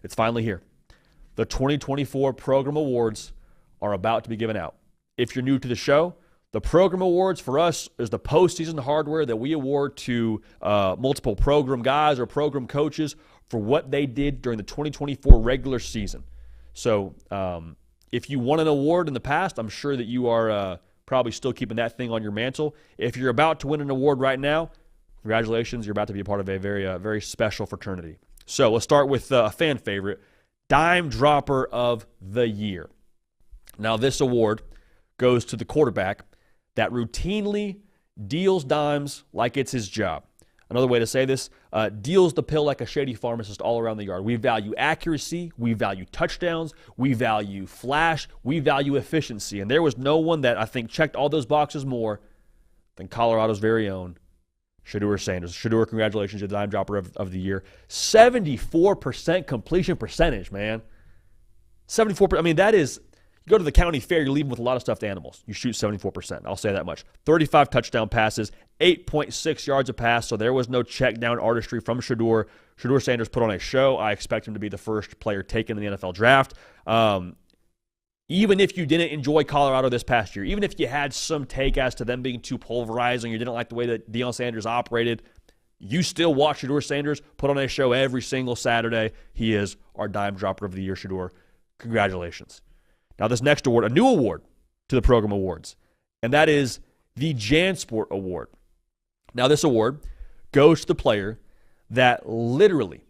It's finally here. The 2024 Program Awards are about to be given out. If you're new to the show, the Program Awards for us is the postseason hardware that we award to multiple program guys or program coaches for what they did during the 2024 regular season. So if you won an award in the past, I'm sure that you are probably still keeping that thing on your mantle. If you're about to win an award right now, congratulations, you're about to be a part of a very special fraternity. So let's start with a fan favorite, Dime Dropper of the Year. Now this award goes to the quarterback that routinely deals dimes like it's his job. Another way to say this, deals the pill like a shady pharmacist all around the yard. We value accuracy, we value touchdowns, we value flash, we value efficiency. And there was no one that I think checked all those boxes more than Colorado's very own Shedeur Sanders. Shedeur, congratulations, you're the Dime Dropper of the Year. 74% completion percentage, man. 74%. I mean, that is, you go to the county fair, you're leaving with a lot of stuffed animals. You shoot 74%. I'll say that much. 35 touchdown passes, 8.6 yards a pass, so there was no check down artistry from Shedeur. Shedeur Sanders put on a show. I expect him to be the first player taken in the NFL draft. Even if you didn't enjoy Colorado this past year, even if you had some take as to them being too pulverizing, you didn't like the way that Deion Sanders operated, you still watch Shedeur Sanders put on a show every single Saturday. He is our Dime Dropper of the Year, Shedeur. Congratulations. Now this next award, a new award to the Program Awards, and that is the JanSport Award. Now this award goes to the player that literally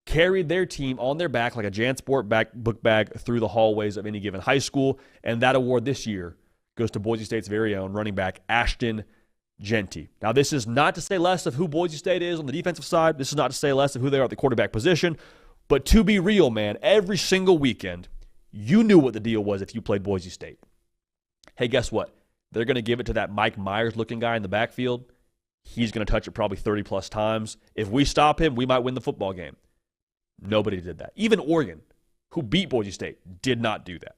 carried their team on their back like a JanSport book bag through the hallways of any given high school, and that award this year goes to Boise State's very own running back, Ashton Jeanty. Now this is not to say less of who Boise State is on the defensive side. This is not to say less of who they are at the quarterback position, but to be real, man, every single weekend, you knew what the deal was if you played Boise State. Hey, guess what? They're going to give it to that Mike Myers-looking guy in the backfield. He's going to touch it probably 30-plus times. If we stop him, we might win the football game. Nobody did that. Even Oregon, who beat Boise State, did not do that.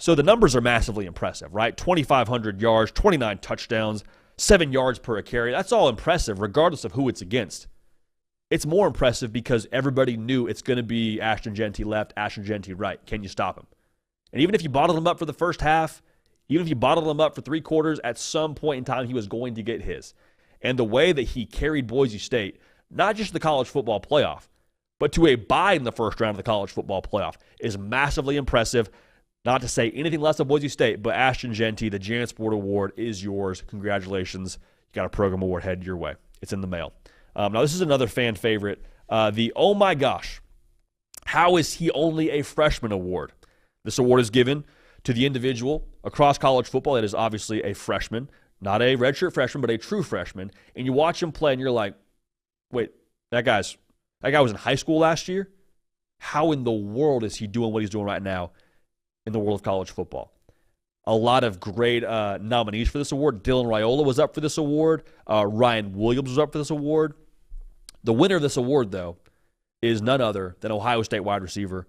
So the numbers are massively impressive, right? 2,500 yards, 29 touchdowns, 7 yards per carry. That's all impressive regardless of who it's against. It's more impressive because everybody knew it's going to be Ashton Jeanty left, Ashton Jeanty right. Can you stop him? And even if you bottled him up for the first half, even if you bottled him up for 3 quarters, at some point in time he was going to get his. And the way that he carried Boise State, not just the college football playoff, but to a bye in the first round of the college football playoff, is massively impressive. Not to say anything less of Boise State, but Ashton Jeanty, the JanSport Award is yours. Congratulations. You got a Program Award headed your way. It's in the mail. Now, this is another fan favorite. The Oh My Gosh, How Is He Only a Freshman Award. This award is given to the individual across college football that is obviously a freshman, not a redshirt freshman, but a true freshman. And you watch him play and you're like, wait, that guy was in high school last year? How in the world is he doing what he's doing right now in the world of college football? A lot of great nominees for this award. Dylan Raiola was up for this award. Ryan Williams was up for this award. The winner of this award, though, is none other than Ohio State wide receiver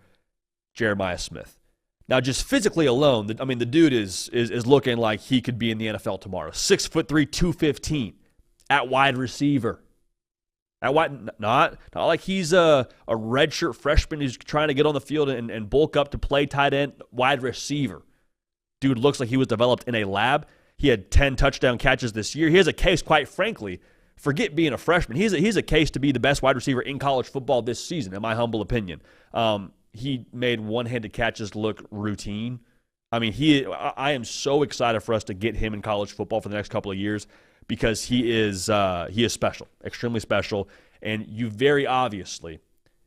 Jeremiah Smith. Now, just physically alone, the dude is looking like he could be in the NFL tomorrow. 6'3", 215 at wide receiver. Not like he's a redshirt freshman who's trying to get on the field and bulk up to play tight end, wide receiver. Dude looks like he was developed in a lab. He had 10 touchdown catches this year. He has a case, quite frankly, forget being a freshman. He's a case to be the best wide receiver in college football this season, in my humble opinion. He made one-handed catches look routine. I am so excited for us to get him in college football for the next couple of years because he is special, extremely special. And you very obviously,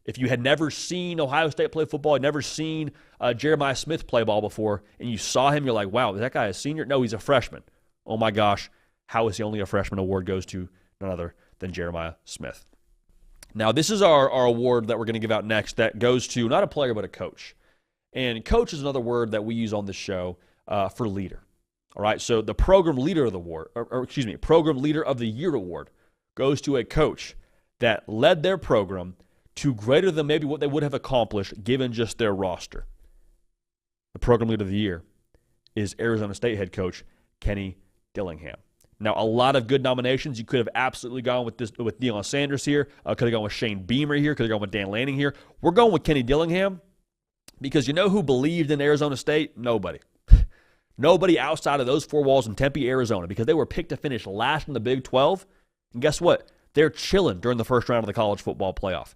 if you had never seen Ohio State play football, had never seen Jeremiah Smith play ball before, and you saw him, you're like, wow, is that guy a senior? No, he's a freshman. Oh my gosh, How Is He Only a Freshman Award goes to none other than Jeremiah Smith. Now, this is our award that we're going to give out next that goes to not a player but a coach. And coach is another word that we use on this show for leader. All right, so the Program Leader of the Award, Program Leader of the Year Award goes to a coach that led their program to greater than maybe what they would have accomplished given just their roster. The Program Leader of the Year is Arizona State head coach Kenny Dillingham. Now, a lot of good nominations. You could have absolutely gone with Deion Sanders here. Could have gone with Shane Beamer here. Could have gone with Dan Lanning here. We're going with Kenny Dillingham because you know who believed in Arizona State? Nobody. Nobody outside of those four walls in Tempe, Arizona, because they were picked to finish last in the Big 12. And guess what? They're chilling during the first round of the college football playoff.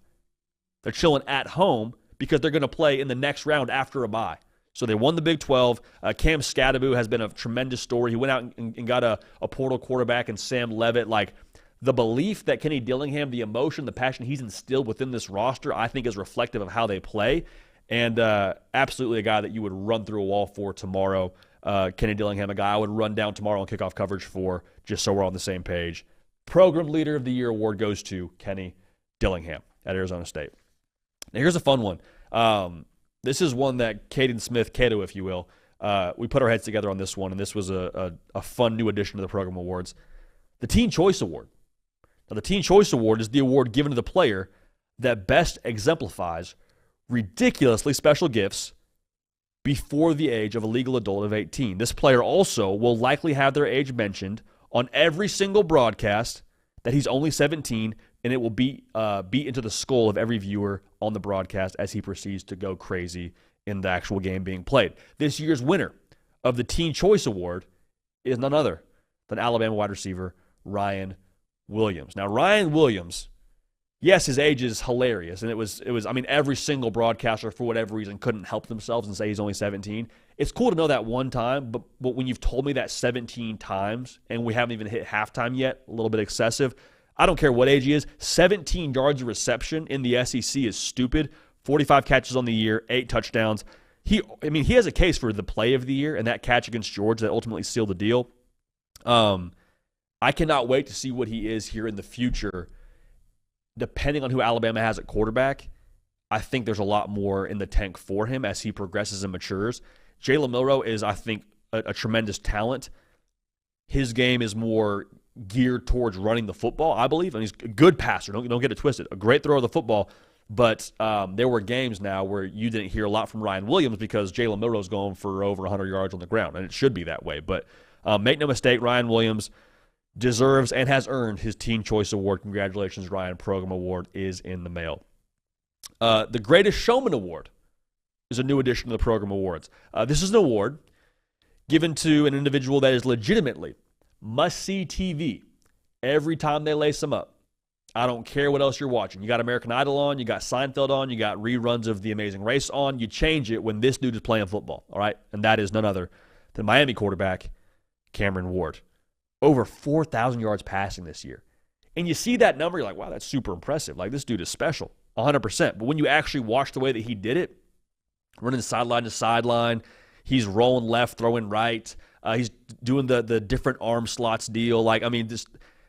They're chilling at home because they're going to play in the next round after a bye. So they won the Big 12. Cam Scadaboo has been a tremendous story. He went out and got a portal quarterback in Sam Levitt. Like, the belief that Kenny Dillingham, the emotion, the passion he's instilled within this roster, I think is reflective of how they play. And absolutely a guy that you would run through a wall for tomorrow. Kenny Dillingham, a guy I would run down tomorrow on kickoff coverage for, just so we're on the same page. Program Leader of the Year award goes to Kenny Dillingham at Arizona State. Now, here's a fun one. This is one that Caden Smith, Cato, if you will, we put our heads together on this one, and this was a fun new addition to the program awards. The Teen Choice Award. Now, the Teen Choice Award is the award given to the player that best exemplifies ridiculously special gifts before the age of a legal adult of 18. This player also will likely have their age mentioned on every single broadcast that he's only 17, and it will beat into the skull of every viewer on the broadcast as he proceeds to go crazy in the actual game being played. This year's winner of the Teen Choice Award is none other than Alabama wide receiver Ryan Williams. Now, Ryan Williams, yes, his age is hilarious, and it was. I mean, every single broadcaster, for whatever reason, couldn't help themselves and say he's only 17. It's cool to know that one time, but when you've told me that 17 times and we haven't even hit halftime yet, a little bit excessive. I don't care what age he is. 17 yards of reception in the SEC is stupid. 45 catches on the year, 8 touchdowns. He has a case for the play of the year and that catch against Georgia that ultimately sealed the deal. I cannot wait to see what he is here in the future. Depending on who Alabama has at quarterback, I think there's a lot more in the tank for him as he progresses and matures. Jalen Milroe is, I think, a tremendous talent. His game is more geared towards running the football, I believe, and he's a good passer. Don't get it twisted. A great thrower of the football, but there were games now where you didn't hear a lot from Ryan Williams because Jalen Milroe's going for over 100 yards on the ground, and it should be that way. But make no mistake, Ryan Williams deserves and has earned his Teen Choice Award. Congratulations, Ryan. Program Award is in the mail. The Greatest Showman Award is a new addition to the Program Awards. This is an award given to an individual that is legitimately must-see TV every time they lace them up. I don't care what else you're watching. You got American Idol on, you got Seinfeld on, you got reruns of The Amazing Race on. You change it when this dude is playing football, all right? And that is none other than Miami quarterback Cameron Ward. Over 4,000 yards passing this year. And you see that number, you're like, wow, that's super impressive. Like, this dude is special, 100%. But when you actually watch the way that he did it, running sideline to sideline, he's rolling left, throwing right. He's doing the different arm slots deal. Like, I mean, just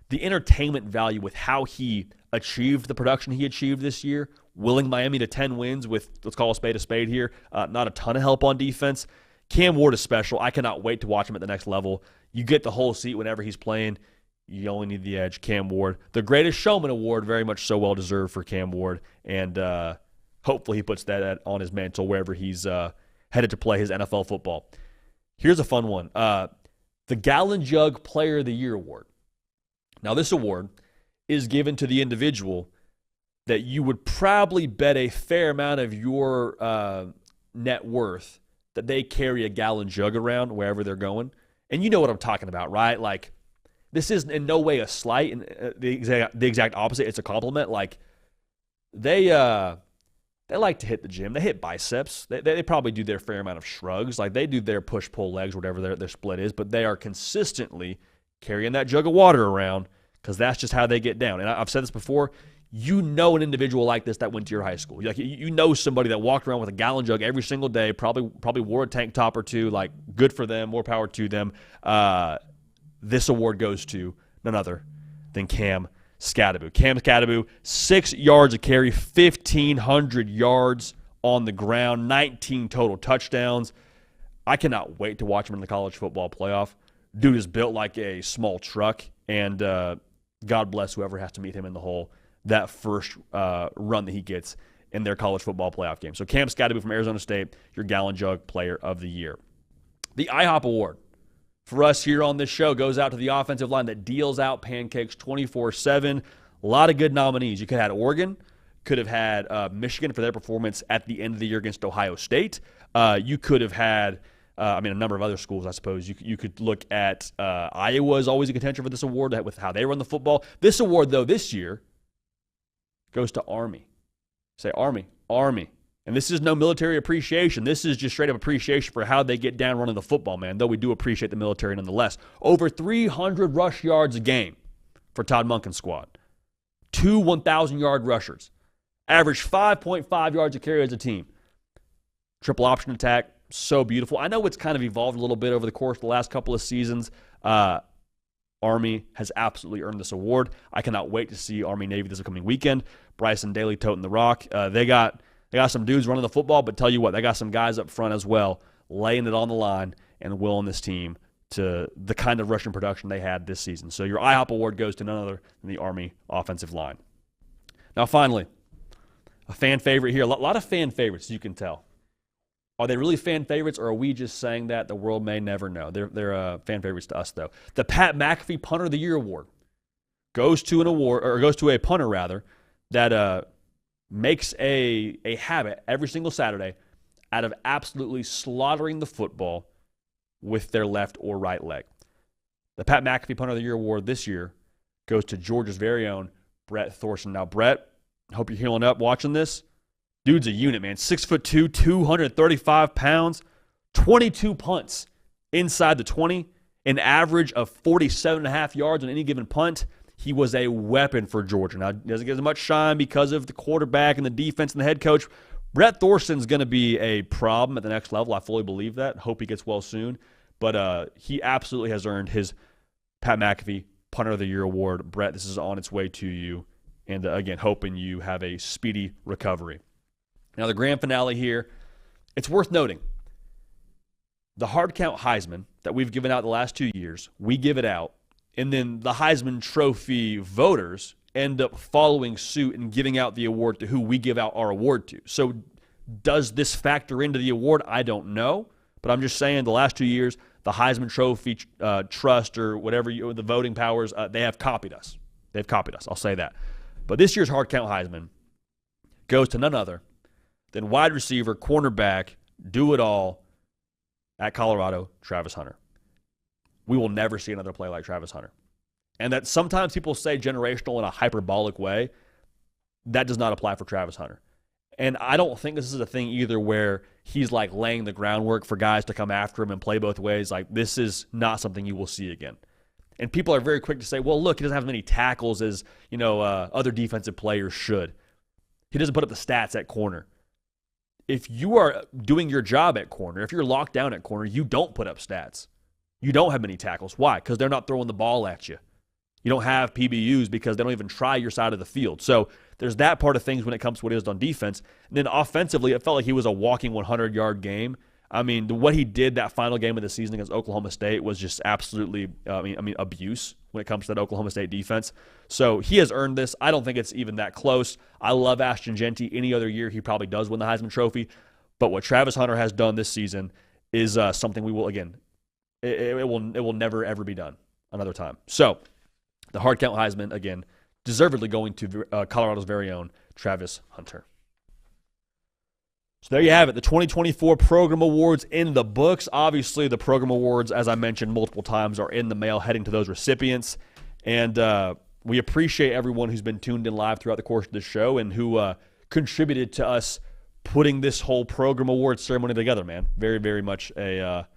the entertainment value with how he achieved the production he achieved this year, willing Miami to 10 wins with, let's call a spade here, not a ton of help on defense. Cam Ward is special. I cannot wait to watch him at the next level. You get the whole seat whenever he's playing. You only need the edge. Cam Ward. The Greatest Showman Award, very much so well-deserved for Cam Ward. And hopefully he puts that on his mantle wherever he's headed to play his NFL football. Here's a fun one. The Gallon Jug Player of the Year Award. Now, this award is given to the individual that you would probably bet a fair amount of your net worth that they carry a gallon jug around wherever they're going. And you know what I'm talking about, right? Like, this is in no way a slight, and the exact opposite. It's a compliment. Like, they like to hit the gym. They hit biceps. They probably do their fair amount of shrugs. Like, they do their push-pull legs, whatever their split is. But they are consistently carrying that jug of water around because that's just how they get down. And I've said this before. You know an individual like this that went to your high school. Like, you know somebody that walked around with a gallon jug every single day, probably wore a tank top or two. Like, good for them, more power to them. This award goes to none other than Cam Scadaboo. Cam Scadaboo, 6 yards a carry, 1,500 yards on the ground, 19 total touchdowns. I cannot wait to watch him in the college football playoff. Dude is built like a small truck, and God bless whoever has to meet him in the hole that first run that he gets in their college football playoff game. So Cam Scadaboo from Arizona State, your Gallon Jug Player of the Year. The IHOP Award for us here on this show goes out to the offensive line that deals out pancakes 24/7. A lot of good nominees. You could have had Oregon, could have had Michigan for their performance at the end of the year against Ohio State. You could have had, a number of other schools, I suppose. You could look at Iowa is always a contender for this award with how they run the football. This award, though, this year goes to Army. Say Army, Army. And this is no military appreciation. This is just straight up appreciation for how they get down running the football, man, though we do appreciate the military nonetheless. Over 300 rush yards a game for Todd Monken's squad. 2 1,000-yard rushers. Average 5.5 yards a carry as a team. Triple option attack, so beautiful. I know it's kind of evolved a little bit over the course of the last couple of seasons. Army has absolutely earned this award. I cannot wait to see Army-Navy this upcoming weekend. Bryson Daly toting the rock. They got some dudes running the football, but tell you what, they got some guys up front as well, laying it on the line and willing this team to the kind of rushing production they had this season. So your IHOP award goes to none other than the Army offensive line. Now, finally, a fan favorite here. A lot of fan favorites, you can tell. Are they really fan favorites, or are we just saying that? The world may never know. They're fan favorites to us, though. The Pat McAfee Punter of the Year award goes to a punter rather that makes a habit every single Saturday out of absolutely slaughtering the football with their left or right leg. The Pat McAfee Punter of the Year award this year goes to Georgia's very own Brett Thorson. Now, Brett, I hope you're healing up watching this. Dude's a unit, man. 6'2", 235 pounds, 22 punts inside the 20, an average of 47.5 yards on any given punt. He was a weapon for Georgia. Now, he doesn't get as much shine because of the quarterback and the defense and the head coach. Brett Thorson's going to be a problem at the next level. I fully believe that. Hope he gets well soon. But he absolutely has earned his Pat McAfee Punter of the Year award. Brett, this is on its way to you. And again, hoping you have a speedy recovery. Now, the grand finale here, it's worth noting. The Hard Count Heisman that we've given out the last 2 years, we give it out. And then the Heisman Trophy voters end up following suit and giving out the award to who we give out our award to. So does this factor into the award? I don't know. But I'm just saying the last 2 years, the Heisman Trophy Trust or whatever, the voting powers, they have copied us. They've copied us. I'll say that. But this year's Hard Count Heisman goes to none other than wide receiver, cornerback, do-it-all at Colorado, Travis Hunter. We will never see another play like Travis Hunter. And that sometimes people say generational in a hyperbolic way. That does not apply for Travis Hunter. And I don't think this is a thing either where he's like laying the groundwork for guys to come after him and play both ways. Like, this is not something you will see again. And people are very quick to say, well, look, he doesn't have as many tackles as, other defensive players should. He doesn't put up the stats at corner. If you are doing your job at corner, if you're locked down at corner, you don't put up stats. You don't have many tackles. Why? Because they're not throwing the ball at you. You don't have PBUs because they don't even try your side of the field. So there's that part of things when it comes to what he does on defense. And then offensively, it felt like he was a walking 100-yard game. I mean, what he did that final game of the season against Oklahoma State was just absolutely, abuse when it comes to that Oklahoma State defense. So he has earned this. I don't think it's even that close. I love Ashton Jeanty. Any other year, he probably does win the Heisman Trophy. But what Travis Hunter has done this season is something we will, again, it will never, ever be done another time. So the Hard Count Heisman, again, deservedly going to Colorado's very own Travis Hunter. So there you have it, the 2024 Program Awards in the books. Obviously, the Program Awards, as I mentioned multiple times, are in the mail heading to those recipients. And we appreciate everyone who's been tuned in live throughout the course of the show and who contributed to us putting this whole Program Awards ceremony together, man. Very, very much a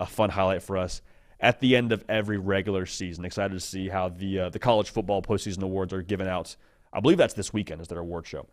fun highlight for us at the end of every regular season. Excited to see how the college football postseason awards are given out. I believe that's this weekend is their award show.